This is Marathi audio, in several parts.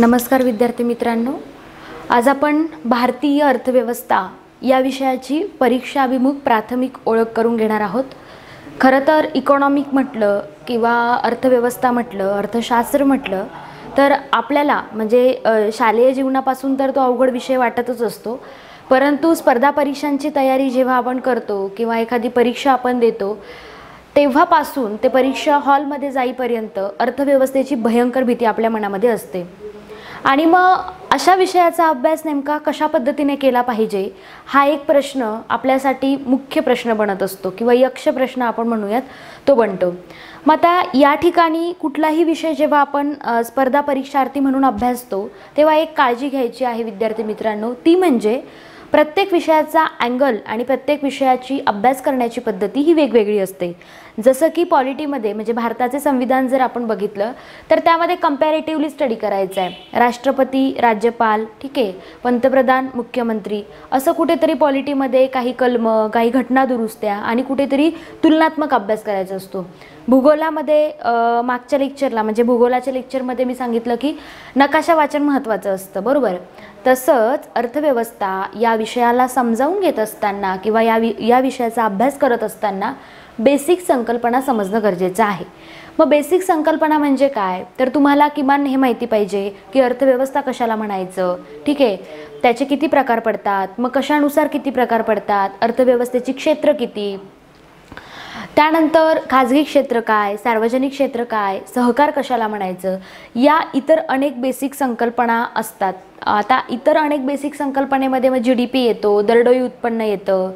नमस्कार विद्यार्थी मित्रांनो, आज आपण भारतीय अर्थव्यवस्था या विषयाची परीक्षाभिमुख प्राथमिक ओळख करून घेणार आहोत। खरं तर इकॉनॉमिक म्हटलं किंवा अर्थव्यवस्था म्हटलं, अर्थशास्त्र म्हटलं तर आपल्याला म्हणजे शालेय जीवनापासून तर तो अवघड विषय वाटतच असतो, परंतु स्पर्धा परीक्षांची तयारी जेव्हा आपण करतो किंवा एखादी परीक्षा आपण देतो तेव्हापासून ते परीक्षा हॉलमध्ये जाईपर्यंत अर्थव्यवस्थेची भयंकर भीती आपल्या मनामध्ये असते। आणि मग अशा विषयाचा अभ्यास नेमका कशा पद्धतीने केला पाहिजे हा एक प्रश्न आपल्यासाठी मुख्य प्रश्न बनत असतो किंवा यक्ष प्रश्न आपण म्हणूयात तो बनतो। मग आता या ठिकाणी कुठलाही विषय जेव्हा आपण स्पर्धा परीक्षार्थी म्हणून अभ्यासतो तेव्हा एक काळजी घ्यायची आहे विद्यार्थी मित्रांनो, ती म्हणजे प्रत्येक विषयाचा अँगल आणि प्रत्येक विषयाची अभ्यास करण्याची पद्धती ही वेगवेगळी असते। जसं की पॉलिटीमध्ये म्हणजे भारताचे संविधान जर आपण बघितलं तर त्यामध्ये कंपॅरेटिव्हली स्टडी करायचं आहे। राष्ट्रपती, राज्यपाल, ठीक आहे, पंतप्रधान, मुख्यमंत्री, असं कुठेतरी पॉलिटीमध्ये काही कलम, काही घटना दुरुस्त्या आणि कुठेतरी तुलनात्मक अभ्यास करायचा असतो। भूगोलामध्ये मागच्या लेक्चरला म्हणजे भूगोलाच्या लेक्चरमध्ये मी सांगितलं की नकाशा वाचन महत्त्वाचं असतं, बरोबर। तसंच अर्थव्यवस्था या विषयाला समजावून घेत असताना किंवा या विषयाचा अभ्यास करत असताना बेसिक संकल्पना समजणं गरजेचं आहे। मग बेसिक संकल्पना म्हणजे काय, तर तुम्हाला किमान हे माहिती पाहिजे की अर्थव्यवस्था कशाला म्हणायचं, ठीक आहे, त्याचे किती प्रकार पडतात, मग कशानुसार किती प्रकार पडतात, अर्थव्यवस्थेची क्षेत्र किती, त्यानंतर खाजगी क्षेत्र काय, सार्वजनिक क्षेत्र काय, सहकार कशाला म्हणायचं, या इतर अनेक बेसिक संकल्पना असतात। आता इतर अनेक बेसिक संकल्पनेमध्ये मग GDP येतो, दरडोई उत्पन्न येतं।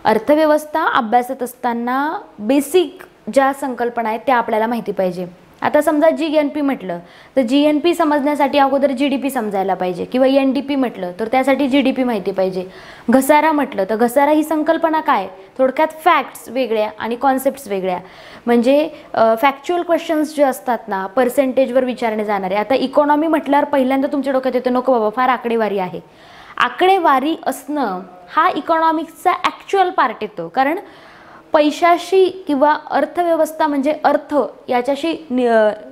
अर्थव्यवस्था अभ्यासत असताना बेसिक ज्या संकल्पना आहेत त्या आपल्याला माहिती पाहिजे। आता समजा GNP म्हटलं तर GNP समजण्यासाठी अगोदर GDP समजायला पाहिजे किंवा NDP म्हटलं तर त्यासाठी GDP माहिती पाहिजे। घसारा म्हटलं तर घसारा ही संकल्पना काय, थोडक्यात फॅक्ट्स वेगळ्या आणि कॉन्सेप्ट्स वेगळ्या, म्हणजे फॅक्च्युअल क्वेश्चन्स जे असतात ना पर्सेंटेजवर विचारणे जाणारे। आता इकॉनॉमी म्हटल्यावर पहिल्यांदा तुमच्या डोक्यात येतं नको बाबा फार आकडेवारी आहे। आकडेवारी असणं हा इकॉनॉमिक्सचा ॲक्च्युअल पार्ट येतो, कारण पैशाशी किंवा अर्थव्यवस्था म्हणजे अर्थ याच्याशी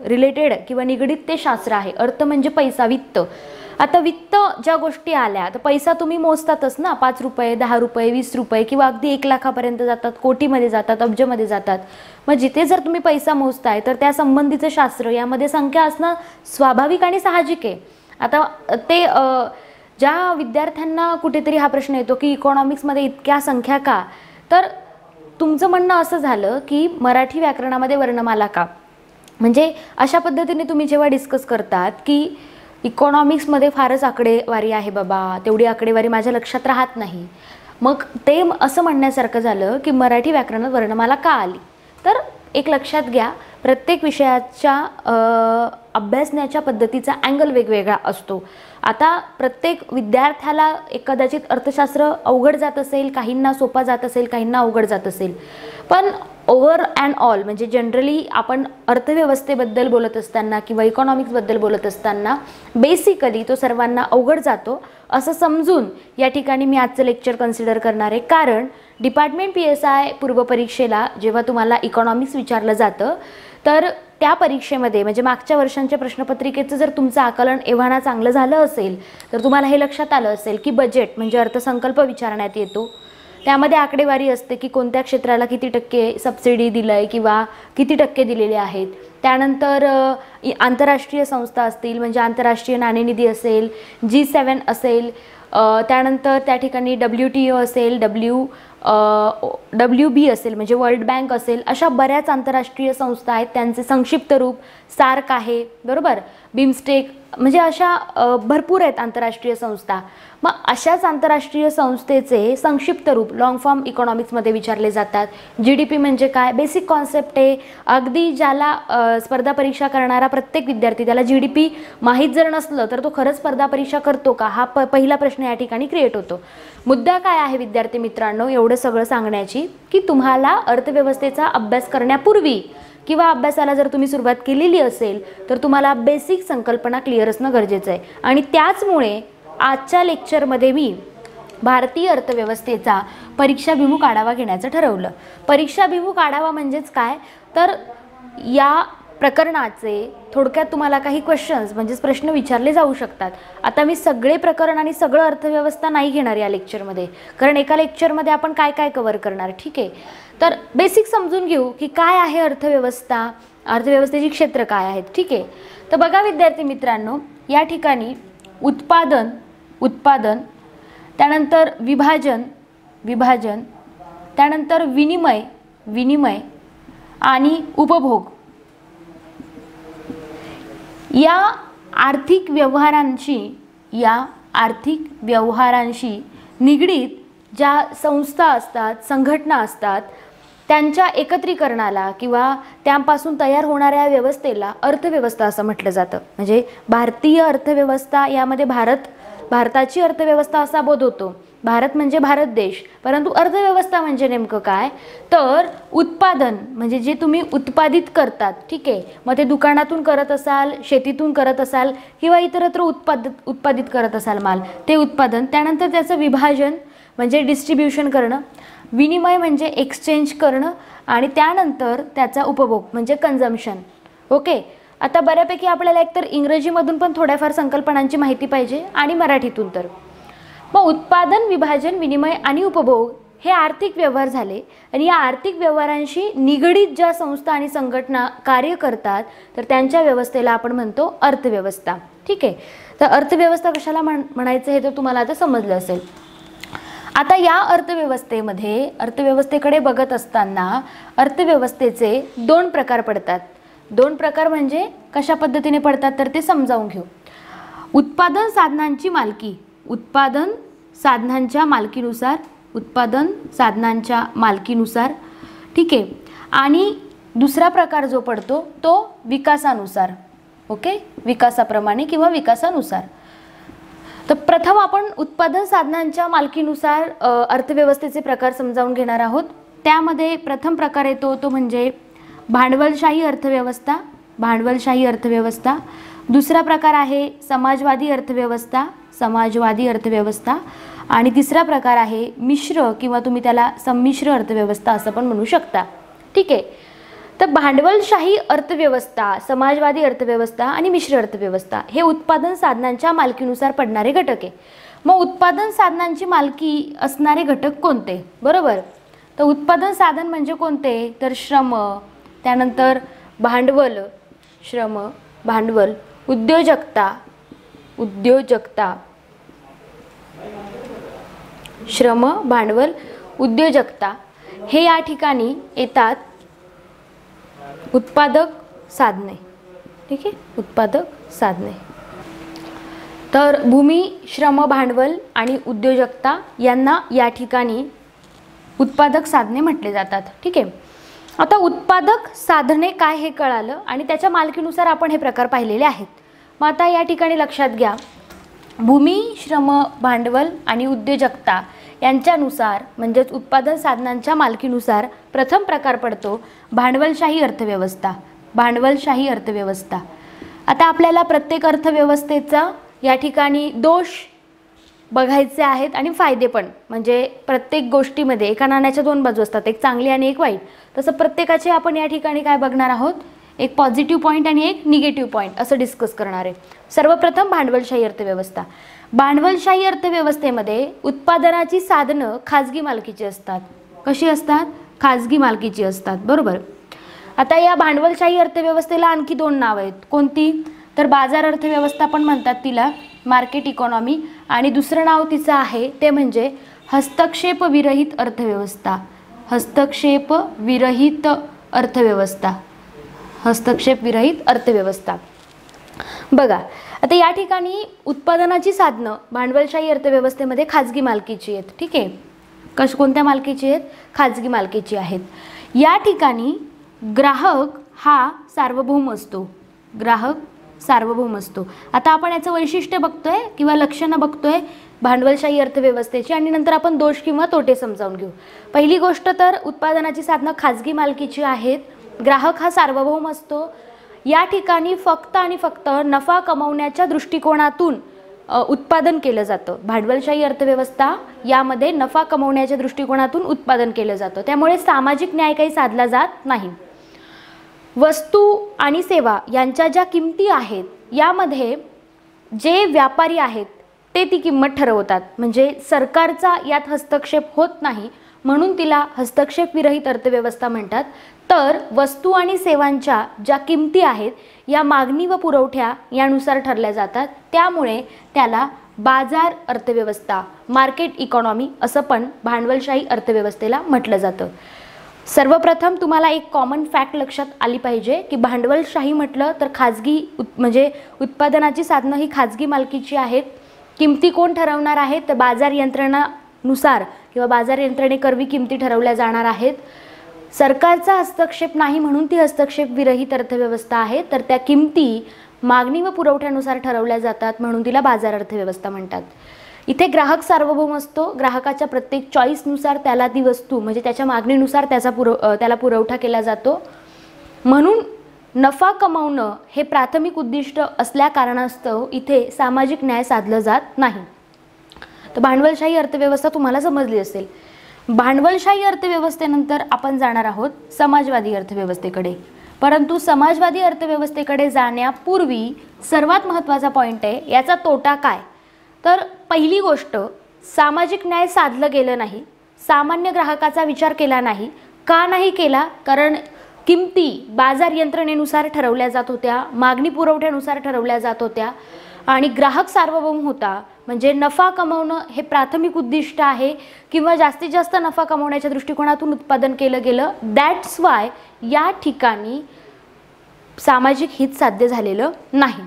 रिलेटेड किंवा निगडित ते शास्त्र आहे। अर्थ म्हणजे पैसा, वित्त। आता वित्त ज्या गोष्टी आल्या तर पैसा तुम्ही मोजतातच ना, 5 रुपये, 10 रुपये, 20 रुपये किंवा अगदी 1 लाखापर्यंत जातात, कोटीमध्ये जातात, अब्जमध्ये जातात। मग जिथे जर तुम्ही पैसा मोजताय तर त्या संबंधीचं शास्त्र यामध्ये संख्या असणं स्वाभाविक आणि साहजिक आहे। आता ते ज्या विद्यार्थ्यांना कुठेतरी हा प्रश्न येतो की इकॉनॉमिक्समध्ये इतक्या संख्या का, तर तुमचं म्हणणं असं झालं की मराठी व्याकरणामध्ये वर्णमाला का, म्हणजे अशा पद्धतीने तुम्ही जेव्हा डिस्कस करतात की इकॉनॉमिक्समध्ये फारच आकडेवारी आहे बाबा, तेवढी आकडेवारी माझ्या लक्षात राहत नाही, मग ते असं म्हणण्यासारखं झालं की मराठी व्याकरणात वर्णमाला का आली। तर एक लक्षात घ्या, प्रत्येक विषयाच्या अभ्यासण्याच्या पद्धतीचा अँगल वेगवेगळा असतो। आता प्रत्येक विद्यार्थ्याला कदाचित अर्थशास्त्र अवघड जात असेल, काहींना सोपा जात असेल, काहींना अवघड जात असेल, पण ओव्हर अँड ऑल म्हणजे जनरली आपण अर्थव्यवस्थेबद्दल बोलत असताना किंवा इकॉनॉमिक्सबद्दल बोलत असताना बेसिकली तो सर्वांना अवघड जातो असं समजून या ठिकाणी मी आजचं लेक्चर कन्सिडर करणार आहे। कारण डिपार्टमेंट PSI पूर्वपरीक्षेला जेव्हा तुम्हाला इकॉनॉमिक्स विचारलं जातं तर त्या परीक्षेमध्ये म्हणजे मागच्या वर्षांच्या प्रश्नपत्रिकेचं जर तुमचं आकलन एव्हाना चांगलं झालं असेल तर तुम्हाला हे लक्षात आलं असेल की बजेट म्हणजे अर्थसंकल्प विचारण्यात येतो। त्यामध्ये आकडेवारी असते की कोणत्या क्षेत्राला किती टक्के सबसिडी दिलं आहे किंवा किती टक्के दिलेले आहेत। त्यानंतर आंतरराष्ट्रीय संस्था असतील म्हणजे आंतरराष्ट्रीय नाणेनिधी असेल, G7 असेल, त्यानंतर त्या ठिकाणी WTO असेल, WB असेल म्हणजे वर्ल्ड बँक असेल, अशा बऱ्याच आंतरराष्ट्रीय संस्था आहेत, त्यांचे संक्षिप्त रूप सार्क आहे, बरोबर, बिमस्टेक, म्हणजे अशा भरपूर आहेत आंतरराष्ट्रीय संस्था। मग अशाच आंतरराष्ट्रीय संस्थेचे संक्षिप्त रूप लॉंग फॉर्म इकॉनॉमिक्समध्ये विचारले जातात। GDP म्हणजे काय, बेसिक कॉन्सेप्ट आहे, अगदी ज्याला स्पर्धा परीक्षा करणारा प्रत्येक विद्यार्थी त्याला GDP माहीत जर नसलं तर तो खरंच स्पर्धा परीक्षा करतो का, हा पहिला प्रश्न या ठिकाणी क्रिएट होतो। मुद्दा काय आहे विद्यार्थी मित्रांनो एवढं सगळं सांगण्याची की तुम्हाला अर्थव्यवस्थेचा अभ्यास करण्यापूर्वी किंवा अभ्यासाला जर तुम्ही सुरुवात केलेली असेल तर तुम्हाला बेसिक संकल्पना क्लिअर असणं गरजेचं आहे। आणि त्याचमुळे आजच्या लेक्चरमध्ये मी भारतीय अर्थव्यवस्थेचा परीक्षाभिमुख आढावा घेण्याचं ठरवलं। परीक्षाभिमुख आढावा म्हणजेच काय, तर या प्रकरणाचे थोडक्यात तुम्हाला काही क्वेश्चन्स म्हणजेच प्रश्न विचारले जाऊ शकतात. आता मी सगळे प्रकरण आणि सगळं अर्थव्यवस्था नाही घेणार या लेक्चरमध्ये, कारण एका लेक्चरमध्ये आपण काय काय कव्हर करणार. ठीक आहे, तर बेसिक समजून घेऊ की काय आहे अर्थव्यवस्था, अर्थव्यवस्थेची क्षेत्र काय आहेत. ठीक आहे, तर बघा विद्यार्थी मित्रांनो, या ठिकाणी उत्पादन, त्यानंतर विभाजन, त्यानंतर विनिमय आणि उपभोग या आर्थिक व्यवहारांशी निगडीत ज्या संस्था असतात, संघटना असतात, त्यांच्या एकत्रीकरणाला किंवा त्यांपासून तयार होणाऱ्या व्यवस्थेला अर्थव्यवस्था असं म्हटलं जातं. म्हणजे भारतीय अर्थव्यवस्था, यामध्ये भारताची अर्थव्यवस्था असा बोध होतो. भारत म्हणजे भारत देश, परंतु अर्थव्यवस्था म्हणजे नेमकं काय, तर उत्पादन म्हणजे जे तुम्ही उत्पादित करतात. ठीक आहे, मग ते दुकानातून करत असाल, शेतीतून करत असाल किंवा इतरत्र उत्पादित करत असाल माल, ते उत्पादन. त्यानंतर त्याचं विभाजन म्हणजे डिस्ट्रीब्युशन करणं, विनिमय म्हणजे एक्सचेंज करणं, आणि त्यानंतर त्याचा उपभोग म्हणजे कन्झम्पशन. ओके, आता बऱ्यापैकी आपल्याला एकतर इंग्रजीमधून पण थोड्याफार संकल्पनांची माहिती पाहिजे आणि मराठीतून तर. मग उत्पादन, विभाजन, विनिमय आणि उपभोग हे आर्थिक व्यवहार झाले, आणि या आर्थिक व्यवहारांशी निगडीत ज्या संस्था आणि संघटना कार्य करतात तर त्यांच्या व्यवस्थेला आपण म्हणतो अर्थव्यवस्था. ठीक आहे, तर अर्थव्यवस्था कशाला म्हणायचं हे तर तुम्हाला आता समजलं असेल. आता या अर्थव्यवस्थेकडे बघत असताना अर्थव्यवस्थेचे दोन प्रकार पडतात. दोन प्रकार म्हणजे कशा पद्धतीने पडतात तर ते समजावून घेऊ. उत्पादन साधनांची मालकीनुसार, ठीक आहे, आणि दुसरा प्रकार जो पडतो तो विकासानुसार. ओके, विकासाप्रमाणे किंवा विकासानुसार. तर प्रथम आपण उत्पादन साधनांच्या मालकीनुसार अर्थव्यवस्थेचे प्रकार समजावून घेणार आहोत. त्यामध्ये प्रथम प्रकार येतो तो म्हणजे भांडवलशाही अर्थव्यवस्था. दुसरा प्रकार आहे समाजवादी अर्थव्यवस्था, आणि तिसरा प्रकार आहे मिश्र किंवा तुम्ही त्याला संमिश्र अर्थव्यवस्था असं पण म्हणू शकता. ठीक आहे, तर भांडवलशाही अर्थव्यवस्था, समाजवादी अर्थव्यवस्था आणि मिश्र अर्थव्यवस्था हे उत्पादन साधनांच्या मालकीनुसार पडणारे घटक आहे. मग उत्पादन साधनांची मालकी असणारे घटक कोणते, बरोबर. तर उत्पादन साधन म्हणजे कोणते तर श्रम, त्यानंतर भांडवल, उद्योजकता, श्रम, भांडवल, उद्योजकता हे या ठिकाणी येतात उत्पादक साधने. ठीक आहे, उत्पादक साधने. तर भूमी, श्रम, भांडवल आणि उद्योजकता यांना या ठिकाणी उत्पादक साधने म्हटले जातात. ठीक आहे, आता उत्पादक साधने काय हे कळालं आणि त्याच्या मालकीनुसार आपण हे प्रकार पाहिलेले आहेत. मग आता या ठिकाणी लक्षात घ्या, भूमी, श्रम, भांडवल आणि उद्योजकता यांच्यानुसार म्हणजेच उत्पादन साधनांच्या मालकीनुसार प्रथम प्रकार पडतो भांडवलशाही अर्थव्यवस्था. आता आपल्याला प्रत्येक अर्थव्यवस्थेचा या ठिकाणी दोष बघायचे आहेत आणि फायदे पण. म्हणजे प्रत्येक गोष्टीमध्ये एका नाण्याच्या दोन बाजू असतात, एक चांगली आणि एक वाईट. तसं प्रत्येकाचे आपण या ठिकाणी काय बघणार आहोत, एक पॉझिटिव्ह पॉईंट आणि एक निगेटिव्ह पॉईंट असं डिस्कस करणार आहे. सर्वप्रथम भांडवलशाही अर्थव्यवस्था. भांडवलशाही अर्थव्यवस्थेमध्ये उत्पादनाची साधनं खाजगी मालकीची असतात. कशी असतात, खाजगी मालकीची असतात, बरोबर. आता या भांडवलशाही अर्थव्यवस्थेला आणखी दोन नाव आहेत. कोणती तर बाजार अर्थव्यवस्था पण म्हणतात तिला, मार्केट इकॉनॉमी, आणि दुसरं नाव तिचं आहे ते म्हणजे हस्तक्षेप विरहित अर्थव्यवस्था. बघा, आता या ठिकाणी उत्पादनाची साधनं भांडवलशाही अर्थव्यवस्थेमध्ये खाजगी मालकीची आहेत. ठीक आहे, कोणत्या मालकीची आहेत, खाजगी मालकीची आहेत. या ठिकाणी ग्राहक हा सार्वभौम असतो. आता आपण याचं वैशिष्ट्य बघतोय किंवा लक्षणं बघतोय भांडवलशाही अर्थव्यवस्थेची, आणि नंतर आपण दोष किंवा तोटे समजावून घेऊ. पहिली गोष्ट तर उत्पादनाची साधनं खाजगी मालकीची आहेत, ग्राहक हा सार्वभौम असतो. या ठिकाणी फक्त आणि फक्त नफा कमवण्याच्या दृष्टिकोनातून उत्पादन केलं जातं. भांडवलशाही अर्थव्यवस्था यामध्ये नफा कमवण्याच्या दृष्टिकोनातून उत्पादन केलं जातं, त्यामुळे सामाजिक न्याय काही साधला जात नाही. वस्तू आणि सेवा यांच्या ज्या किमती आहेत यामध्ये जे व्यापारी आहेत ते ती किंमत ठरवतात, म्हणजे सरकारचा यात हस्तक्षेप होत नाही म्हणून तिला हस्तक्षेप विरहित अर्थव्यवस्था म्हणतात. तर वस्तू आणि सेवांच्या ज्या किमती आहेत या मागणी व पुरवठ्या यानुसार ठरल्या जातात, त्यामुळे त्याला बाजार अर्थव्यवस्था, मार्केट इकॉनॉमी असं पण भांडवलशाही अर्थव्यवस्थेला म्हटलं जातं. सर्वप्रथम तुम्हाला एक कॉमन फॅक्ट लक्षात आली पाहिजे की भांडवलशाही म्हटलं तर खाजगी म्हणजे उत्पादनाची साधनं ही खाजगी मालकीची आहेत. किमती कोण ठरवणार आहेत, तर बाजार यंत्रणानुसार किंवा बाजार यंत्रणेकरवी किमती ठरवल्या जाणार आहेत. सरकारचा हस्तक्षेप नाही म्हणून ती हस्तक्षेप विरहित अर्थव्यवस्था आहे. तर त्या किमती मागणी व पुरवठ्यानुसार ठरवल्या जातात म्हणून तिला बाजार अर्थव्यवस्था म्हणतात. इथे ग्राहक सार्वभौम असतो. ग्राहकाच्या प्रत्येक चॉईसनुसार त्याला ती वस्तू म्हणजे त्याच्या मागणीनुसार त्याला पुरवठा केला जातो. म्हणून नफा कमावणं हे प्राथमिक उद्दिष्ट असल्या कारणास्तव इथे सामाजिक न्याय साधलं जात नाही. तर भांडवलशाही अर्थव्यवस्था तुम्हाला समजली असेल. भांडवलशाही अर्थव्यवस्थेनंतर आपण जाणार आहोत समाजवादी अर्थव्यवस्थेकडे. परंतु समाजवादी अर्थव्यवस्थेकडे जाण्यापूर्वी सर्वात महत्त्वाचा पॉईंट आहे याचा तोटा काय. तर पहिली गोष्ट, सामाजिक न्याय साधलं गेलं नाही, सामान्य ग्राहकाचा विचार केला नाही. का नाही केला, कारण किमती बाजार यंत्रणेनुसार ठरवल्या जात होत्या, मागणी पुरवठ्यानुसार ठरवल्या जात होत्या आणि ग्राहक सार्वभौम होता. म्हणजे नफा कमवणं हे प्राथमिक उद्दिष्ट आहे किंवा जास्तीत जास्त नफा कमवण्याच्या दृष्टिकोनातून उत्पादन केलं गेलं. दॅट्स वाय या ठिकाणी सामाजिक हित साध्य झालेलं नाही.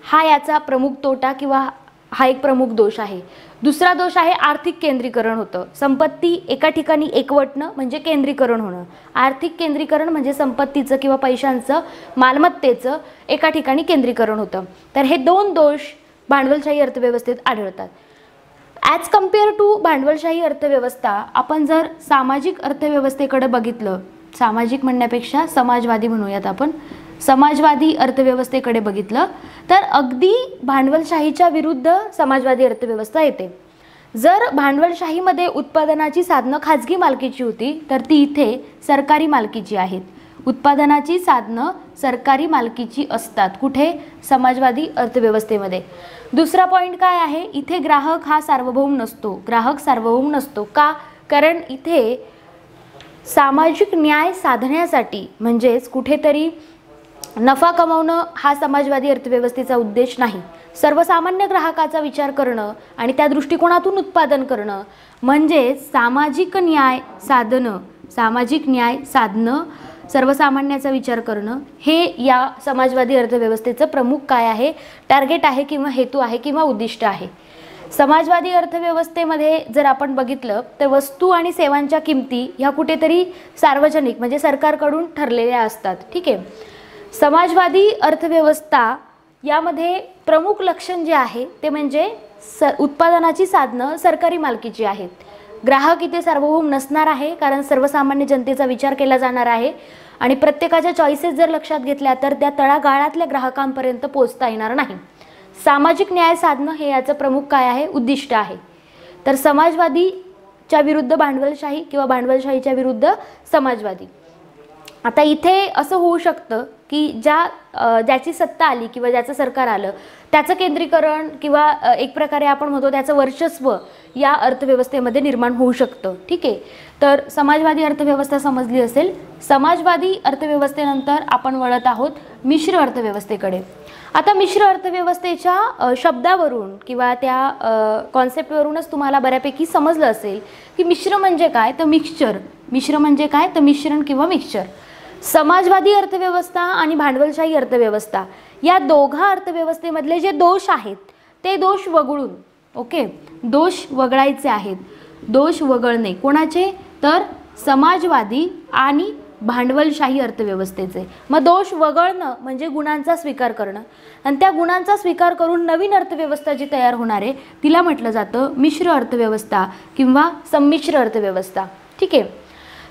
हा याचा प्रमुख तोटा किंवा हा एक प्रमुख दोष आहे. दुसरा दोष आहे आर्थिक केंद्रीकरण होतं. संपत्ती एका ठिकाणी एकवटणं म्हणजे केंद्रीकरण होणं. आर्थिक केंद्रीकरण म्हणजे संपत्तीचं किंवा पैशांचं, मालमत्तेचं एका ठिकाणी केंद्रीकरण होतं. तर हे दोन दोष भांडवलशाही अर्थव्यवस्थेत आढळतात. ॲज कम्पेअर टू भांडवलशाही अर्थव्यवस्था आपण जर सामाजिक अर्थव्यवस्थेकडे बघितलं, सामाजिक म्हणण्यापेक्षा समाजवादी म्हणूयात आपण, समाजवादी अर्थव्यवस्थेकडे बघितलं तर अगदी भांडवलशाहीच्या विरुद्ध समाजवादी अर्थव्यवस्था येते. जर भांडवलशाहीमध्ये उत्पादनाची साधनं खाजगी मालकीची होती तर ती इथे सरकारी मालकीची आहेत. उत्पादनाची साधनं सरकारी मालकीची असतात. कुठे? समाजवादी अर्थव्यवस्थेमध्ये. दुसरा पॉईंट काय आहे, इथे ग्राहक हा सार्वभौम नसतो. ग्राहक सार्वभौम नसतो का? कारण इथे सामाजिक न्याय साधण्यासाठी म्हणजेच कुठेतरी नफा कमावणं हा समाजवादी अर्थव्यवस्थेचा उद्देश नाही. सर्वसामान्य ग्राहकाचा विचार करणं आणि त्या दृष्टिकोनातून उत्पादन करणं म्हणजे सामाजिक न्याय साधणं, सर्वसामान्याचा विचार करणं हे या समाजवादी अर्थव्यवस्थेचं प्रमुख काय आहे, टार्गेट आहे किंवा हेतू आहे किंवा उद्दिष्ट आहे. समाजवादी अर्थव्यवस्थेमध्ये जर आपण बघितलं तर वस्तू आणि सेवांच्या किमती ह्या कुठेतरी सार्वजनिक म्हणजे सरकारकडून ठरलेल्या असतात. ठीक आहे. समाजवादी अर्थव्यवस्था यामध्ये प्रमुख लक्षण जे आहे ते म्हणजे उत्पादनाची साधनं सरकारी मालकीची आहेत. ग्राहक इथे सार्वभौम नसणार आहे कारण सर्वसामान्य जनतेचा विचार केला जाणार आहे आणि प्रत्येकाच्या चॉईसेस जर लक्षात घेतल्या तर त्या तळागाळातल्या ग्राहकांपर्यंत पोहोचता येणार नाही. सामाजिक न्याय साधणं हे याचं प्रमुख काय आहे, उद्दिष्ट आहे. तर समाजवादीच्या विरुद्ध भांडवलशाही किंवा भांडवलशाहीच्या विरुद्ध समाजवादी. आता इथे असं होऊ शकतं की ज्याची सत्ता आली किंवा ज्याचं सरकार आलं त्याचं केंद्रीकरण किंवा एक प्रकारे आपण म्हणतो त्याचं वर्चस्व या अर्थव्यवस्थेमध्ये निर्माण होऊ शकतं. ठीक आहे. तर समाजवादी अर्थव्यवस्था समजली असेल. समाजवादी अर्थव्यवस्थेनंतर आपण वळत आहोत मिश्र अर्थव्यवस्थेकडे. आता मिश्र अर्थव्यवस्थेच्या शब्दावरून किंवा त्या कॉन्सेप्टवरूनच तुम्हाला बऱ्यापैकी समजलं असेल की मिश्र म्हणजे काय, तर मिक्सचर. मिश्र म्हणजे काय, तर मिश्रण किंवा मिक्सचर. समाजवादी अर्थव्यवस्था आणि भांडवलशाही अर्थव्यवस्था या दोघा अर्थव्यवस्थेमधले जे दोष आहेत ते दोष वगळून, ओके, दोष वगळायचे आहेत. दोष वगळणे कोणाचे, तर समाजवादी आणि भांडवलशाही अर्थव्यवस्थेचे. मग दोष वगळणं म्हणजे गुणांचा स्वीकार करणं आणि त्या गुणांचा स्वीकार करून नवीन अर्थव्यवस्था जी तयार होणार आहे तिला म्हटलं जातं मिश्र अर्थव्यवस्था किंवा संमिश्र अर्थव्यवस्था. ठीक आहे.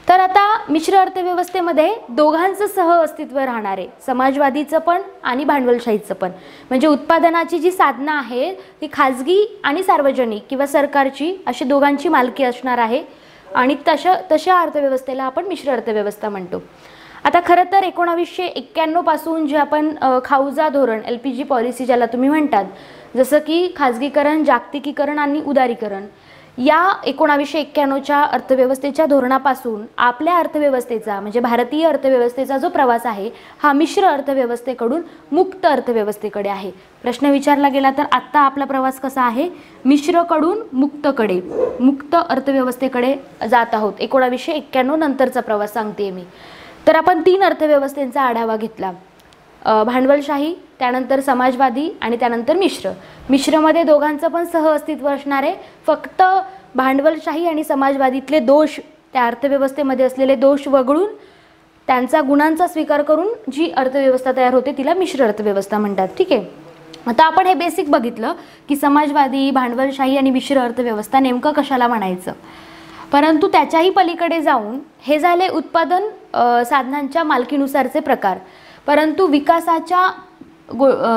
तर आता मिश्र अर्थव्यवस्थेमध्ये दोघांचं सह अस्तित्व राहणार आहे, समाजवादीचं पण आणि भांडवलशाहीचं पण. म्हणजे उत्पादनाची जी साधनं आहे ती खाजगी आणि सार्वजनिक किंवा सरकारची अशी दोघांची मालकी असणार आहे आणि तशा अर्थव्यवस्थेला आपण मिश्र अर्थव्यवस्था म्हणतो. आता खरं तर 1991 पासून जे आपण खाऊजा धोरण LPG पॉलिसी ज्याला तुम्ही म्हणतात, जसं की खाजगीकरण, जागतिकीकरण आणि उदारीकरण, या 1991च्या अर्थव्यवस्थेच्या धोरणापासून आपल्या अर्थव्यवस्थेचा म्हणजे भारतीय अर्थव्यवस्थेचा जो प्रवास आहे हा मिश्र अर्थव्यवस्थेकडून मुक्त अर्थव्यवस्थेकडे आहे. प्रश्न विचारला गेला तर आत्ता आपला प्रवास कसा आहे? मिश्रकडून मुक्तकडे, मुक्त अर्थव्यवस्थेकडे जात आहोत. 1991 नंतरचा प्रवास सांगते मी. तर आपण 3 अर्थव्यवस्थेचा आढावा घेतला, भांडवलशाही, त्यानंतर समाजवादी आणि त्यानंतर मिश्र. मिश्रमध्ये दोघांचं पण सहअस्तित्व असणार आहे. फक्त भांडवलशाही आणि समाजवादीतले दोष, त्या अर्थव्यवस्थेमध्ये असलेले दोष वगळून त्यांचा गुणांचा स्वीकार करून जी अर्थव्यवस्था तयार होते तिला मिश्र अर्थव्यवस्था म्हणतात. ठीक आहे. आता आपण हे बेसिक बघितलं की समाजवादी, भांडवलशाही आणि मिश्र अर्थव्यवस्था नेमकं कशाला म्हणायचं. परंतु त्याच्याही पलीकडे जाऊन हे झाले उत्पादन साधनांच्या मालकीनुसारचे प्रकार. परंतु विकासाच्या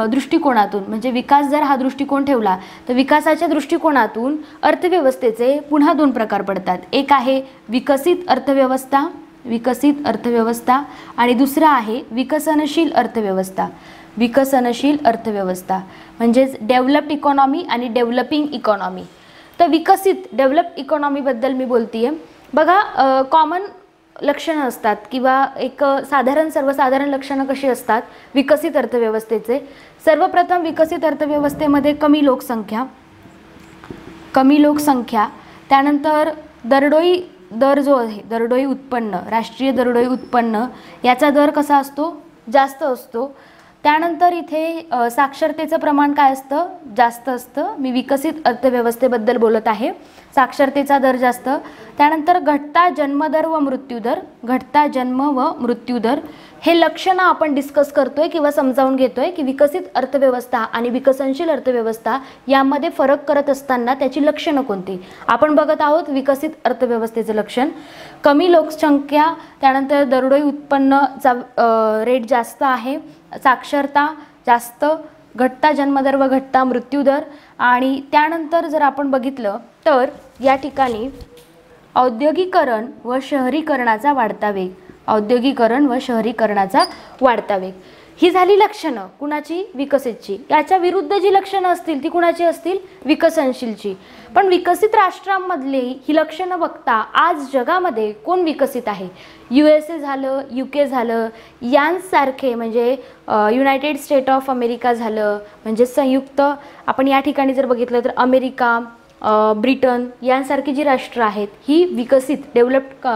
दृष्टिकोनातून, म्हणजे विकास जर हा दृष्टिकोन ठेवला तर विकासाच्या दृष्टिकोनातून अर्थव्यवस्थेचे पुन्हा 2 प्रकार पडतात. एक आहे विकसित अर्थव्यवस्था, विकसित अर्थव्यवस्था, आणि दुसरा आहे विकसनशील अर्थव्यवस्था. विकसनशील अर्थव्यवस्था म्हणजेच डेव्हलप्ड इकॉनॉमी आणि डेव्हलपिंग इकॉनॉमी. तर विकसित डेव्हलप्ड इकॉनॉमीबद्दल मी बोलते आहे. बघा, कॉमन लक्षणं असतात किंवा एक सर्वसाधारण लक्षणं कशी असतात विकसित अर्थव्यवस्थेचे. सर्वप्रथम विकसित अर्थव्यवस्थेमध्ये कमी लोकसंख्या, त्यानंतर दरडोई दर जो आहे, दरडोई उत्पन्न, राष्ट्रीय दरडोई उत्पन्न याचा दर कसा असतो? जास्त असतो. त्यानंतर इथे साक्षरतेचं प्रमाण काय असतं? जास्त असतं. मी विकसित अर्थव्यवस्थेबद्दल बोलत आहे. साक्षरतेचा दर जास्त. त्यानंतर घटता जन्मदर व मृत्यूदर, घटता जन्म व मृत्यूदर हे लक्षणं आपण डिस्कस करतोय किंवा समजावून घेतोय की विकसित अर्थव्यवस्था आणि विकसनशील अर्थव्यवस्था यामध्ये फरक करत असताना त्याची लक्षणं कोणती. आपण बघत आहोत विकसित अर्थव्यवस्थेचं लक्षण कमी लोकसंख्या, त्यानंतर दरडोई उत्पन्नचा रेट जास्त आहे, साक्षरता जास्त, घटता जन्मदर व घटता मृत्यूदर. आणि त्यानंतर जर आपण बघितलं तर या ठिकाणी औद्योगिकरण व शहरीकरणाचा वाढता वेग, औद्योगिकरण व शहरीकरणाचा वाढता वेग ही झाली लक्षणं कुणाची? विकसितची. याच्या विरुद्ध जी लक्षणं असतील ती कुणाची असतील? विकसनशीलची. पण विकसित राष्ट्रांमधले ही लक्षणं बघता आज जगामध्ये कोण विकसित आहे? USA झालं, UK झालं, यांसारखे म्हणजे युनायटेड स्टेट ऑफ अमेरिका झालं, म्हणजे संयुक्त, आपण या ठिकाणी जर बघितलं तर अमेरिका, ब्रिटन यांसारखी जी राष्ट्र आहेत ही विकसित डेव्हलप्ड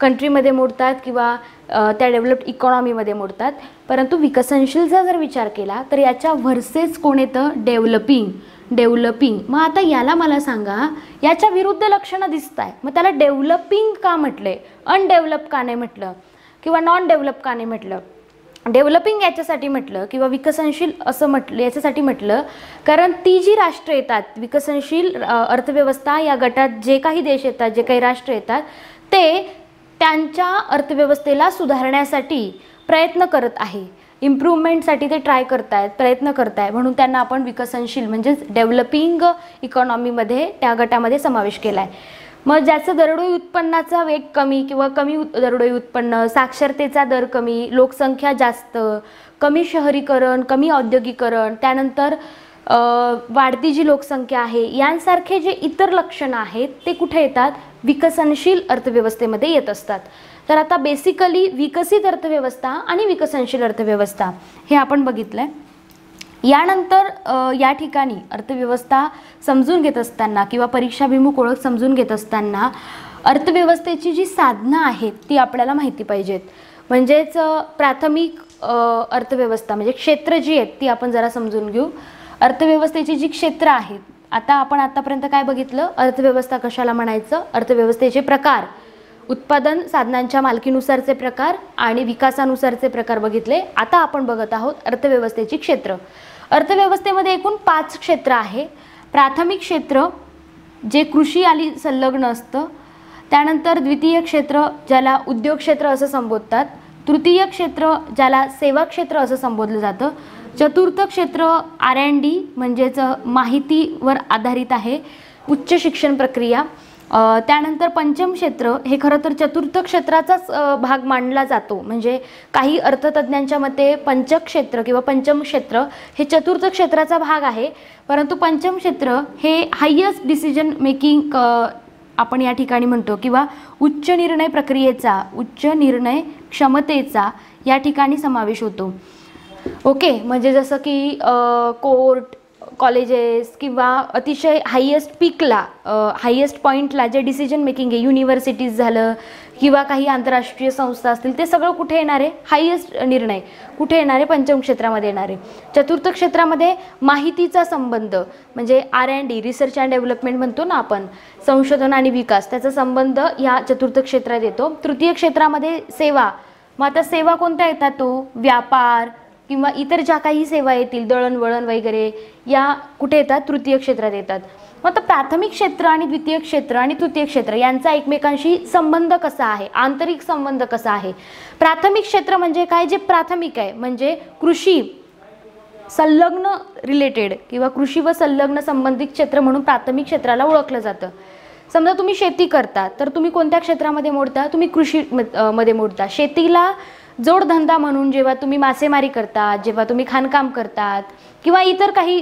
कंट्रीमध्ये मोडतात किंवा त्या डेव्हलप्ड इकॉनॉमीमध्ये मोडतात. परंतु विकसनशीलचा जर विचार केला तर याच्या व्हर्सेस कोण येतं? डेव्हलपिंग. मग आता याला मला सांगा, याच्या विरुद्ध लक्षणं दिसत आहे, मग त्याला डेव्हलपिंग का म्हटलंय? अनडेव्हलप का नाही म्हटलं किंवा नॉन डेव्हलप का नाही म्हटलं? डेव्हलपिंग याच्यासाठी म्हटलं किंवा विकसनशील असं म्हटलं याच्यासाठी म्हटलं कारण ती जी राष्ट्र येतात विकसनशील अर्थव्यवस्था या गटात जे काही देश येतात, जे काही राष्ट्र येतात ते त्यांच्या अर्थव्यवस्थेला सुधारण्यासाठी प्रयत्न करत आहे, इम्प्रूव्हमेंटसाठी ते ट्राय करतायत, प्रयत्न करतायत, म्हणून त्यांना आपण विकसनशील म्हणजेच डेव्हलपिंग इकॉनॉमीमध्ये त्या गटामध्ये समावेश केला आहे. मग ज्याचं दरडोई उत्पन्नाचा वेग कमी किंवा कमी दरडोई उत्पन्न, साक्षरतेचा दर कमी, लोकसंख्या जास्त, कमी शहरीकरण, कमी औद्योगिकरण, त्यानंतर वाढती जी लोकसंख्या आहे यांसारखे जे इतर लक्षणं आहेत ते कुठे येतात? विकसनशील अर्थव्यवस्थेमध्ये येत असतात. तर आता बेसिकली विकसित अर्थव्यवस्था आणि विकसनशील अर्थव्यवस्था हे आपण बघितलंय. यानंतर या ठिकाणी अर्थव्यवस्था समजून घेत असताना किंवा परीक्षाभिमुख ओळख समजून घेत असताना अर्थव्यवस्थेची जी साधनं आहेत ती आपल्याला माहिती पाहिजेत. म्हणजेच प्राथमिक अर्थव्यवस्था म्हणजे क्षेत्र जी आहेत ती आपण जरा समजून घेऊ. अर्थव्यवस्थेची जी क्षेत्र आहेत, आता आपण आतापर्यंत काय बघितलं? अर्थव्यवस्था कशाला म्हणायचं? अर्थव्यवस्थेचे प्रकार, उत्पादन साधनांच्या मालकीनुसारचे प्रकार आणि विकासानुसारचे प्रकार बघितले. आता आपण बघत आहोत अर्थव्यवस्थेची क्षेत्र. अर्थव्यवस्थेमध्ये एकूण 5 क्षेत्र आहे. प्राथमिक क्षेत्र जे कृषी आली संलग्न असतं, त्यानंतर द्वितीय क्षेत्र ज्याला उद्योग क्षेत्र असं संबोधतात, तृतीय क्षेत्र ज्याला सेवा क्षेत्र असं संबोधलं जातं, चतुर्थ क्षेत्र R&D म्हणजेच माहितीवर आधारित आहे, उच्च शिक्षण प्रक्रिया, त्यानंतर पंचम क्षेत्र हे खरं तर चतुर्थ क्षेत्राचाच भाग मानला जातो. म्हणजे काही अर्थतज्ज्ञांच्या मते पंचक क्षेत्र किंवा पंचम क्षेत्र हे चतुर्थ क्षेत्राचा भाग आहे, परंतु पंचम क्षेत्र हे हायेस्ट डिसिजन मेकिंग आपण या ठिकाणी म्हणतो किंवा उच्च निर्णय प्रक्रियेचा, उच्च निर्णय क्षमतेचा या ठिकाणी समावेश होतो. ओके, म्हणजे जसं की कोर्ट, कॉलेजेस किंवा अतिशय हायेस्ट पीकला, हायेस्ट पॉईंटला जे डिसिजन मेकिंग आहे, युनिव्हर्सिटीज झालं किंवा काही आंतरराष्ट्रीय संस्था असतील, ते सगळं कुठे येणार आहे, हायेस्ट निर्णय कुठे येणार आहे, पंचम क्षेत्रामध्ये येणार आहे. चतुर्थ क्षेत्रामध्ये माहितीचा संबंध म्हणजे R&D, रिसर्च अँड डेव्हलपमेंट म्हणतो ना आपण, संशोधन आणि विकास, त्याचा संबंध या चतुर्थ क्षेत्रात येतो. तृतीय क्षेत्रामध्ये सेवा, मग आता सेवा कोणत्या येतात, तो व्यापार किंवा इतर ज्या काही सेवा येतील, दळणवळण वगैरे, या कुठे येतात, तृतीय क्षेत्रात येतात. मग आता प्राथमिक क्षेत्र आणि द्वितीय क्षेत्र आणि तृतीय क्षेत्र यांचा एकमेकांशी संबंध कसा आहे, आंतरिक संबंध कसा आहे. प्राथमिक क्षेत्र म्हणजे काय, जे प्राथमिक आहे, म्हणजे कृषी संलग्न रिलेटेड किंवा कृषी व संलग्न संबंधित क्षेत्र म्हणून प्राथमिक क्षेत्राला ओळखलं जातं. समजा तुम्ही शेती करता तर तुम्ही कोणत्या क्षेत्रामध्ये मोडता, तुम्ही कृषी मध्ये मोडता. शेतीला जोडधंदा म्हणून जेव्हा तुम्ही मासेमारी करतात, जेव्हा तुम्ही खाणकाम करतात किंवा इतर काही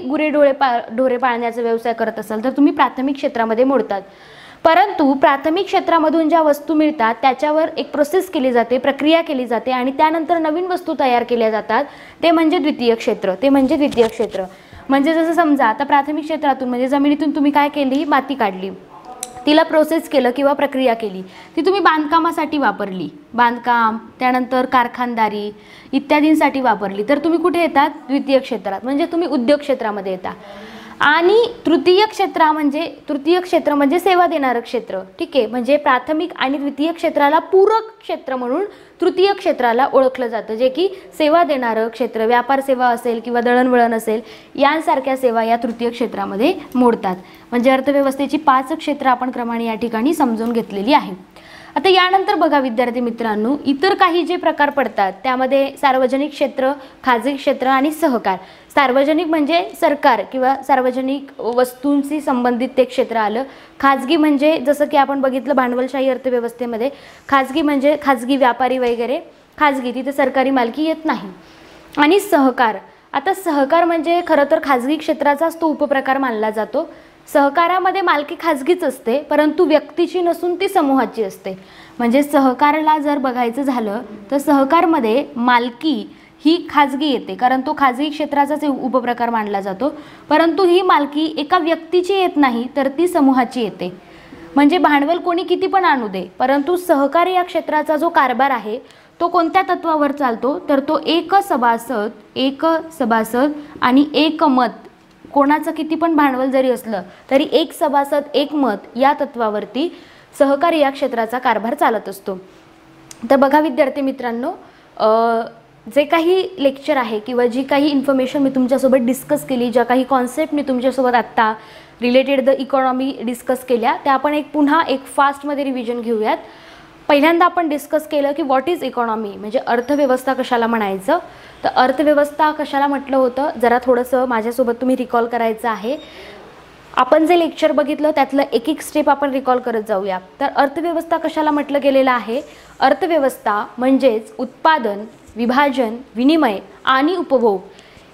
ढोरे पाळण्याचा व्यवसाय करत असाल तर तुम्ही प्राथमिक क्षेत्रामध्ये मोडतात. परंतु प्राथमिक क्षेत्रामधून ज्या वस्तू मिळतात त्याच्यावर एक प्रोसेस केली जाते, प्रक्रिया केली जाते आणि त्यानंतर नवीन वस्तू तयार केल्या जातात, ते म्हणजे द्वितीय क्षेत्र. द्वितीय क्षेत्र म्हणजे जसं समजा आता प्राथमिक क्षेत्रातून म्हणजे जमिनीतून तुम्ही काय केली, माती काढली, तिला प्रोसेस केलं किंवा प्रक्रिया केली, ती तुम्ही बांधकामासाठी वापरली, बांधकाम, त्यानंतर कारखानदारी इत्यादींसाठी वापरली, तर तुम्ही कुठे येतात, द्वितीय क्षेत्रात, म्हणजे तुम्ही उद्योग क्षेत्रामध्ये येता. आणि तृतीय क्षेत्र म्हणजे सेवा देणारं क्षेत्र. ठीक आहे, म्हणजे प्राथमिक आणि द्वितीय क्षेत्राला पूरक क्षेत्र म्हणून तृतीय क्षेत्राला ओळखलं जातं, जे की सेवा देणारं क्षेत्र, व्यापार सेवा असेल किंवा दळणवळण असेल, यांसारख्या सेवा या तृतीय क्षेत्रामध्ये मोडतात. म्हणजे अर्थव्यवस्थेची 5 क्षेत्र आपण क्रमाने या ठिकाणी समजून घेतलेली आहे. आता यानंतर बघा विद्यार्थी मित्रांनो, इतर काही जे प्रकार पडतात त्यामध्ये सार्वजनिक क्षेत्र, खाजगी क्षेत्र आणि सहकार. सार्वजनिक म्हणजे सरकार किंवा सार्वजनिक वस्तूंशी संबंधित ते क्षेत्र आलं. खाजगी म्हणजे जसं की आपण बघितलं भांडवलशाही अर्थव्यवस्थेमध्ये, खाजगी म्हणजे खाजगी व्यापारी वगैरे, खाजगी, तिथे सरकारी मालकी येत नाही. आणि सहकार, आता सहकार म्हणजे खरं तर खाजगी क्षेत्राचाच तो उपप्रकार मानला जातो. सहकारामध्ये मालकी खाजगीच असते, परंतु व्यक्तीची नसून ती समूहाची असते. म्हणजे सहकारला जर बघायचं झालं तर सहकारमध्ये मालकी ही खाजगी येते, कारण तो खाजगी क्षेत्राचाच उपप्रकार मानला जातो, परंतु ही मालकी एका व्यक्तीची येत नाही तर ती समूहाची येते. म्हणजे भांडवल कोणी किती पण आणू दे, परंतु सहकारी या क्षेत्राचा जो कारभार आहे तो कोणत्या तत्वावर चालतो, तर तो एक सभासद आणि एक मत, कोणाचं किती पण भांडवल जरी असलं तरी एक सभासद एक मत या तत्वावरती सहकारी या क्षेत्राचा कारभार चालत असतो. तर बघा विद्यार्थी मित्रांनो, जे काही लेक्चर आहे किंवा जी काही इन्फॉर्मेशन मी तुमच्यासोबत डिस्कस केली, ज्या काही कॉन्सेप्ट मी तुमच्यासोबत आत्ता रिलेटेड द इकॉनॉमी डिस्कस केल्या, त्या आपण पुन्हा एक फास्टमध्ये रिव्हिजन घेऊयात. पहिल्यांदा आपण डिस्कस केलं की व्हॉट इज इकॉनॉमी, म्हणजे अर्थव्यवस्था कशाला म्हणायचं. तर अर्थव्यवस्था कशाला म्हटलं होतं, जरा थोडंसं माझ्यासोबत तुम्ही रिकॉल करायचं आहे. आपण जे लेक्चर बघितलं त्यातलं एक एक स्टेप आपण रिकॉल करत जाऊया. तर अर्थव्यवस्था कशाला म्हटलं गेलेलं आहे, अर्थव्यवस्था म्हणजेच उत्पादन, विभाजन, विनिमय आणि उपभोग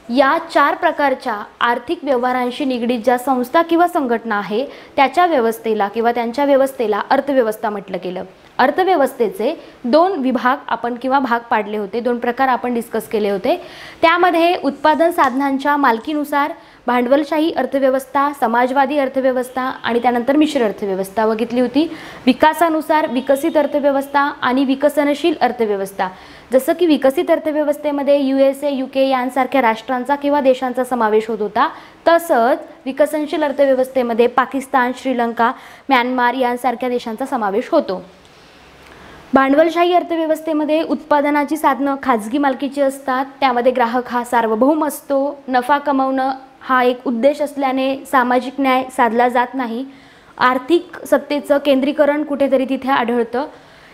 या 4 प्रकारच्या आर्थिक व्यवहारांशी निगडीत ज्या संस्था किंवा संघटना आहे त्याच्या व्यवस्थेला किंवा त्यांच्या व्यवस्थेला अर्थव्यवस्था म्हटलं गेलं. अर्थव्यवस्थेचे 2 विभाग आपण किंवा भाग पाडले होते, 2 प्रकार आपण डिस्कस केले होते. त्यामध्ये उत्पादन साधनांच्या मालकीनुसार भांडवलशाही अर्थव्यवस्था, समाजवादी अर्थव्यवस्था आणि त्यानंतर मिश्र अर्थव्यवस्था बघितली होती. विकासानुसार विकसित अर्थव्यवस्था आणि विकसनशील अर्थव्यवस्था. जसं की विकसित अर्थव्यवस्थेमध्ये USA, UK यांसारख्या राष्ट्रांचा किंवा देशांचा समावेश होत होता, तसंच विकसनशील अर्थव्यवस्थेमध्ये पाकिस्तान, श्रीलंका, म्यानमार यांसारख्या देशांचा समावेश होतो. भांडवलशाही अर्थव्यवस्थेमध्ये उत्पादनाची साधनं खाजगी मालकीची असतात, त्यामध्ये ग्राहक हा सार्वभौम असतो. नफा कमवणं हा एक उद्देश असल्याने सामाजिक न्याय साधला जात नाही. आर्थिक सत्तेचं केंद्रीकरण कुठेतरी तिथे आढळतं.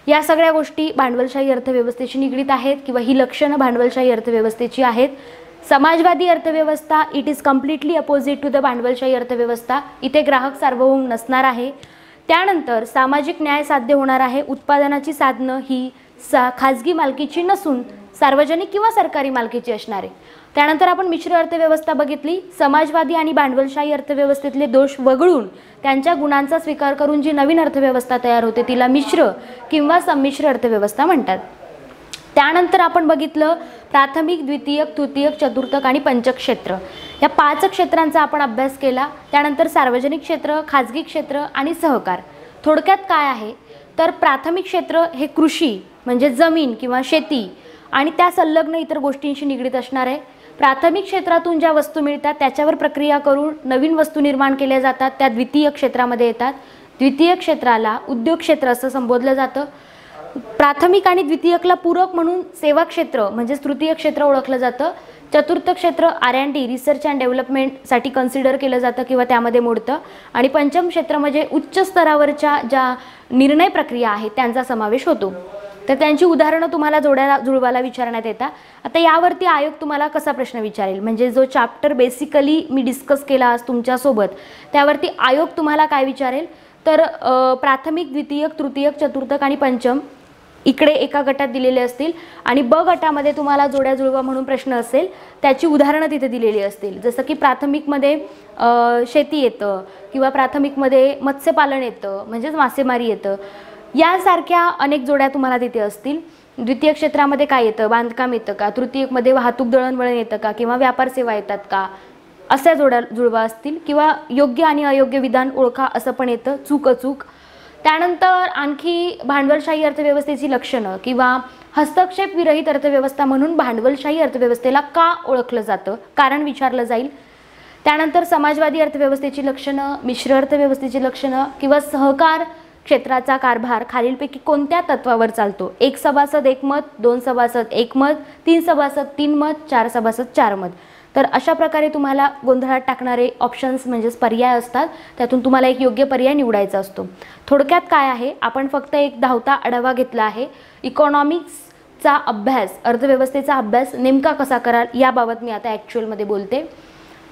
या सगळ्या गोष्टी भांडवलशाही अर्थव्यवस्थेशी निगडीत आहेत किंवा ही लक्षणं भांडवलशाही अर्थव्यवस्थेची आहेत. समाजवादी अर्थव्यवस्था it is completely opposite to the भांडवलशाही अर्थव्यवस्था. इथे ग्राहक सार्वभौम नसणार आहे. त्यानंतर सामाजिक न्याय साध्य होणार आहे. उत्पादनाची साधनं ही खाजगी मालकीची नसून सार्वजनिक किंवा सरकारी मालकीची असणार आहे. त्यानंतर आपण मिश्र अर्थव्यवस्था बघितली. समाजवादी आणि भांडवलशाही अर्थव्यवस्थेतले दोष वगळून त्यांच्या गुणांचा स्वीकार करून जी नवीन अर्थव्यवस्था तयार होते तिला मिश्र किंवा संमिश्र अर्थव्यवस्था म्हणतात. त्यानंतर आपण बघितलं प्राथमिक, द्वितीयक, तृतीयक, चतुर्थक आणि पंचक क्षेत्र. या 5 क्षेत्रांचा आपण अभ्यास केला. त्यानंतर सार्वजनिक क्षेत्र, खाजगी क्षेत्र आणि सहकार. थोडक्यात काय आहे तर प्राथमिक क्षेत्र हे कृषी म्हणजे जमीन किंवा शेती आणि त्या संलग्न इतर गोष्टींशी निगडीत असणार आहे. प्राथमिक क्षेत्रातून ज्या वस्तू मिळतात त्याच्यावर प्रक्रिया करून नवीन वस्तू निर्माण केल्या जातात, त्या द्वितीय क्षेत्रामध्ये येतात. द्वितीय क्षेत्राला उद्योग क्षेत्र असं संबोधलं जातं. प्राथमिक आणि द्वितीयकला पूरक म्हणून सेवा क्षेत्र म्हणजे तृतीय क्षेत्र ओळखलं जातं. चतुर्थ क्षेत्र R&D रिसर्च अँड डेव्हलपमेंटसाठी कन्सिडर केलं जातं किंवा त्यामध्ये मोडतं. आणि पंचम क्षेत्र म्हणजे उच्च स्तरावरच्या ज्या निर्णय प्रक्रिया आहेत त्यांचा समावेश होतो. तर त्यांची उदाहरणं तुम्हाला जुळवायला विचारण्यात येतात. आता यावरती आयोग तुम्हाला कसा प्रश्न विचारेल म्हणजे जो चॅप्टर बेसिकली मी डिस्कस केला आज तुमच्यासोबत त्यावरती आयोग तुम्हाला काय विचारेल तर प्राथमिक, द्वितीयक, तृतीयक, चतुर्थक आणि पंचम इकडे एका गटात दिलेले असतील आणि ब गटामध्ये तुम्हाला जोड्या जुळवा म्हणून प्रश्न असेल त्याची उदाहरणं तिथे दिलेली असतील. जसं की प्राथमिकमध्ये शेती येतं किंवा प्राथमिकमध्ये मत्स्यपालन येतं म्हणजेच मासेमारी येतं. यासारख्या अनेक जोड्या तुम्हाला तिथे असतील. द्वितीय क्षेत्रामध्ये काय येतं, बांधकाम येतं का, तृतीयकमध्ये वाहतूक दळणवळण येतं का किंवा व्यापार सेवा येतात का, अशा जोड्या जुळवा असतील. किंवा योग्य आणि अयोग्य विधान ओळखा असं पण येतं, चूक अचूक. त्यानंतर आणखी भांडवलशाही अर्थव्यवस्थेची लक्षणं किंवा हस्तक्षेप विरहित अर्थव्यवस्था म्हणून भांडवलशाही अर्थव्यवस्थेला का ओळखलं जातं कारण विचारलं जाईल. त्यानंतर समाजवादी अर्थव्यवस्थेची लक्षणं, मिश्र अर्थव्यवस्थेची लक्षणं किंवा सहकार क्षेत्राचा कारभार खालीलपैकी कोणत्या तत्वावर चालतो. 1 सभासद 1 मत, 2 सभासद 1 मत, 3 सभासद 3 मत, 4 सभासद 4 मत. तर अशा प्रकारे तुम्हाला गोंधळात टाकणारे ऑप्शन्स म्हणजेच पर्याय असतात. त्यातून तुम्हाला एक योग्य पर्याय निवडायचा असतो. थोडक्यात काय आहे आपण फक्त एक धावता आढावा घेतला आहे. इकॉनॉमिक्सचा अभ्यास, अर्थव्यवस्थेचा अभ्यास नेमका कसा कराल याबाबत मी आता ॲक्च्युअलमध्ये बोलते.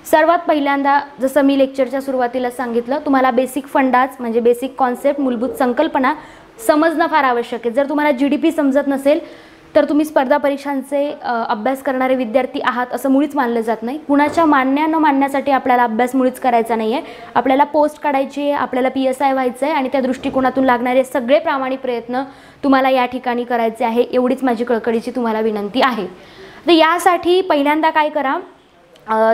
सर्वात पहिल्यांदा जसं मी लेक्चरच्या सुरुवातीला सांगितलं तुम्हाला बेसिक फंडाज म्हणजे बेसिक कॉन्सेप्ट, मूलभूत संकल्पना समजणं फार आवश्यक आहे. जर तुम्हाला GDP समजत नसेल तर तुम्ही स्पर्धा परीक्षांचे अभ्यास करणारे विद्यार्थी आहात असं मुळीच मानलं जात नाही. कुणाच्या मान्य न मानण्यासाठी आपल्याला अभ्यास मुळीच करायचा नाही आहे. आपल्याला पोस्ट काढायची आहे, आपल्याला PSI व्हायचं आहे आणि त्या दृष्टिकोनातून लागणारे सगळे प्रामाणिक प्रयत्न तुम्हाला या ठिकाणी करायचे आहे. एवढीच माझी कळकळीची तुम्हाला विनंती आहे. तर यासाठी पहिल्यांदा काय करा,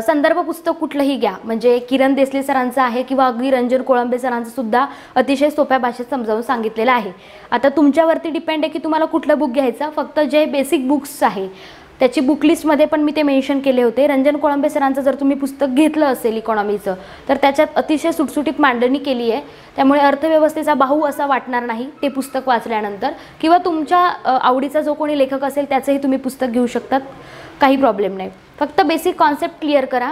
संदर्भ पुस्तक कुठलंही घ्या म्हणजे किरण देसले सरांचं आहे किंवा अगदी रंजन कोळंबे सरांचं सुद्धा अतिशय सोप्या भाषेत समजावून सांगितलेलं आहे. आता तुमच्यावरती डिपेंड आहे की तुम्हाला कुठलं बुक घ्यायचं. फक्त जे बेसिक बुक्स आहे त्याची बुक लिस्टमध्ये पण मी ते मेन्शन केले होते. रंजन कोळंबे सरांचं जर तुम्ही पुस्तक घेतलं असेल इकॉनॉमीचं तर त्याच्यात अतिशय सुटसुटीत मांडणी केली आहे. त्यामुळे अर्थव्यवस्थेचा बाहू असा वाटणार नाही ते पुस्तक वाचल्यानंतर. किंवा तुमच्या आवडीचा जो कोणी लेखक असेल त्याचंही तुम्ही पुस्तक घेऊ शकतात, काही प्रॉब्लेम नाही. फक्त बेसिक कॉन्सेप्ट क्लिअर करा.